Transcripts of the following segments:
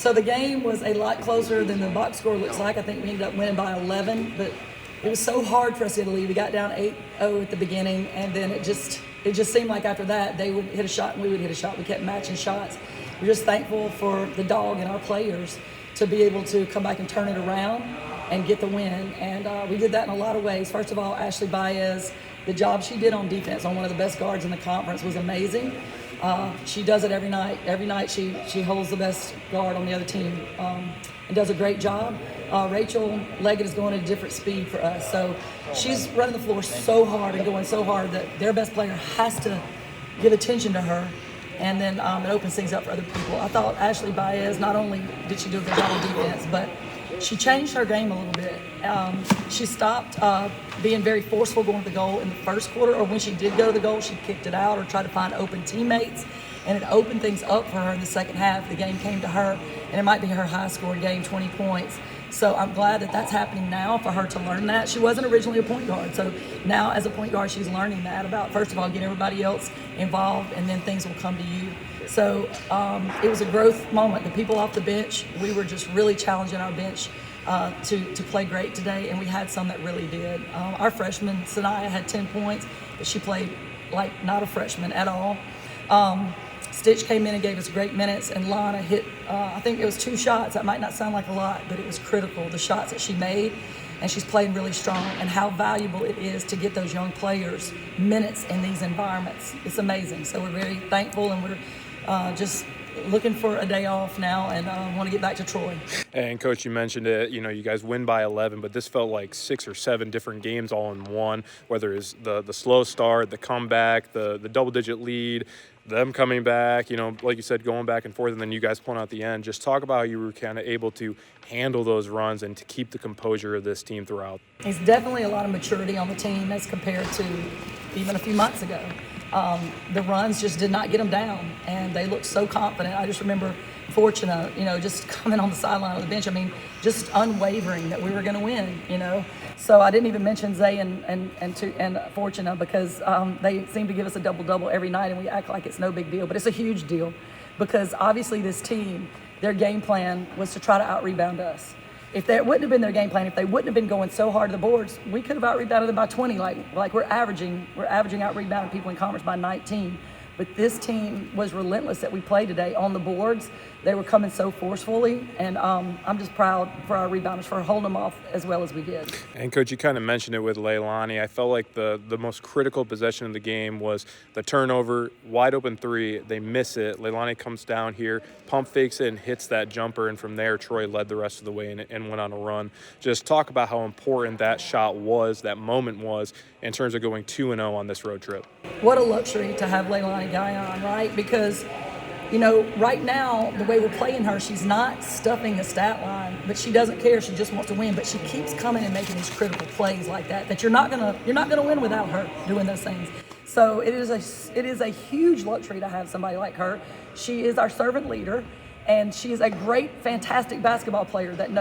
So the game was a lot closer than the box score looks like. I think we ended up winning by 11, but it was so hard for us to get a lead. We got down 8-0 at the beginning, and then it just seemed like after that they would hit a shot and we would hit a shot. We kept matching shots. We're just thankful for the dog and our players to be able to come back and turn it around and get the win. And we did that in a lot of ways. First of all, Ashley Baez, the job she did on defense on one of the best guards in the conference was amazing. She does it every night. Every night she holds the best guard on the other team and does a great job. Rachel Leggett is going at a different speed for us. So she's running the floor so hard and going so hard that their best player has to give attention to her. And then it opens things up for other people. I thought Ashley Baez, not only did she do a good job on defense, but she changed her game a little bit. She stopped being very forceful going to the goal in the first quarter, or when she did go to the goal, she kicked it out or tried to find open teammates. And it opened things up for her in the second half. The game came to her, and it might be her high-scoring game, 20 points. So I'm glad that that's happening now for her to learn that. She wasn't originally a point guard, so now as a point guard, she's learning that about, first of all, get everybody else involved, and then things will come to you. So it was a growth moment. The people off the bench, we were just really challenging our bench to play great today, and we had some that really did. Our freshman, Sanaya, had 10 points, but she played like not a freshman at all. Stitch came in and gave us great minutes, and Lana hit, I think it was 2 shots. That might not sound like a lot, but it was critical, the shots that she made, and she's playing really strong, and how valuable it is to get those young players minutes in these environments. It's amazing. So we're very thankful, and we're just looking for a day off now and want to get back to Troy. And Coach, you mentioned it, you guys win by 11, but this felt like 6 or 7 different games all in one, whether it's the slow start, the comeback, the double-digit lead, them coming back, like you said, going back and forth, and then you guys pulling out the end. Just talk about how you were kind of able to handle those runs and to keep the composure of this team throughout. It's definitely a lot of maturity on the team as compared to even a few months ago. The runs just did not get them down, and they looked so confident. I just remember Fortuna, just coming on the sideline of the bench. I mean, just unwavering that we were going to win, So I didn't even mention Zay and Fortuna because they seem to give us a double-double every night, and we act like it's no big deal. But it's a huge deal because obviously this team, their game plan was to try to out-rebound us. If that wouldn't have been their game plan, if they wouldn't have been going so hard to the boards, we could have out-rebounded them by 20, like we're averaging out-rebounding people in conference by 19. But this team was relentless that we played today on the boards. They were coming so forcefully, and I'm just proud for our rebounders for holding them off as well as we did. And Coach, you kind of mentioned it with Leilani. I felt like the most critical possession of the game was the turnover, wide open 3. They miss it. Leilani comes down here, pump fakes it, and hits that jumper. And from there, Troy led the rest of the way and went on a run. Just talk about how important that shot was, that moment was, in terms of going 2-0 on this road trip. What a luxury to have Leilani Guyon, right? Because right now, the way we're playing her, she's not stuffing the stat line, but she doesn't care. She just wants to win. But she keeps coming and making these critical plays like that you're not gonna win without her doing those things. So it is a huge luxury to have somebody like her. She is our servant leader, and she is a great, fantastic basketball player that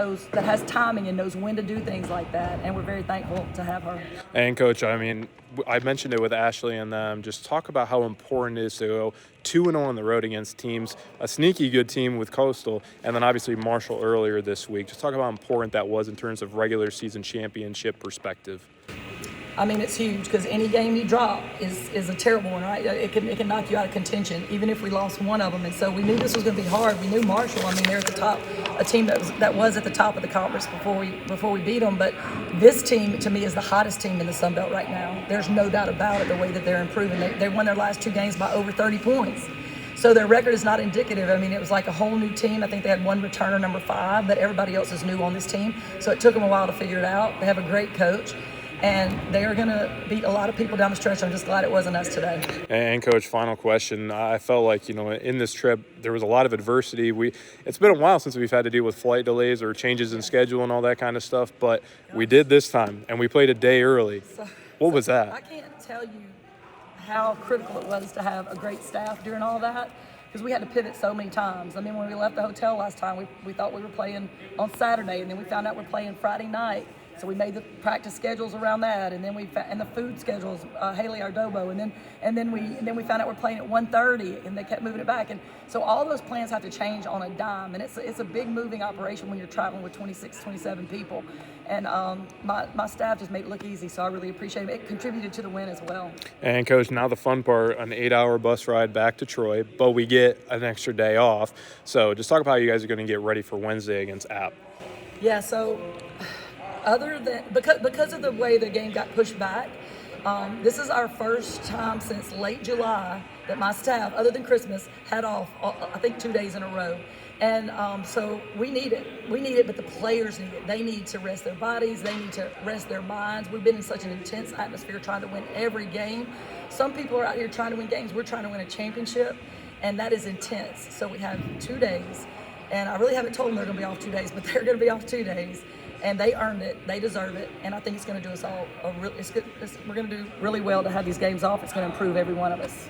has timing and knows when to do things like that. And we're very thankful to have her. And Coach, I mentioned it with Ashley and them. Just talk about how important it is to go 2-0 on the road against teams, a sneaky good team with Coastal, and then obviously Marshall earlier this week. Just talk about how important that was in terms of regular season championship perspective. I mean, it's huge because any game you drop is a terrible one, right? It can knock you out of contention, even if we lost one of them. And so we knew this was going to be hard. We knew Marshall. I mean, they're at the top, a team that was at the top of the conference before we beat them. But this team, to me, is the hottest team in the Sun Belt right now. There's no doubt about it. The way that they're improving, they won their last 2 games by over 30 points. So their record is not indicative. I mean, it was like a whole new team. I think they had one returner, number 5, but everybody else is new on this team. So it took them a while to figure it out. They have a great coach. And they are going to beat a lot of people down the stretch. I'm just glad it wasn't us today. And Coach, final question. I felt like, in this trip, there was a lot of adversity. It's been a while since we've had to deal with flight delays or changes in schedule and all that kind of stuff, but we did this time, and we played a day early. What was that? I can't tell you how critical it was to have a great staff during all that, because we had to pivot so many times. I mean, when we left the hotel last time, we thought we were playing on Saturday, and then we found out we're playing Friday night. So we made the practice schedules around that, and then and the food schedules, Haley Ardobo, and then we found out we're playing at 1:30, and they kept moving it back, and so all those plans have to change on a dime, and it's a big moving operation when you're traveling with 26, 27 people, and my staff just made it look easy, so I really appreciate it. It contributed to the win as well. And Coach, now the fun part, an 8-hour bus ride back to Troy, but we get an extra day off. So just talk about how you guys are going to get ready for Wednesday against App. Yeah, so other than because of the way the game got pushed back, this is our first time since late July that my staff, other than Christmas, had off, I think 2 days in a row. And so we need it, but the players need it. They need to rest their bodies. They need to rest their minds. We've been in such an intense atmosphere trying to win every game. Some people are out here trying to win games. We're trying to win a championship, and that is intense. So we have 2 days, and I really haven't told them they're going to be off 2 days, but they're going to be off 2 days. And they earned it. They deserve it. And I think it's going to do us all we're going to do really well to have these games off. It's going to improve every one of us.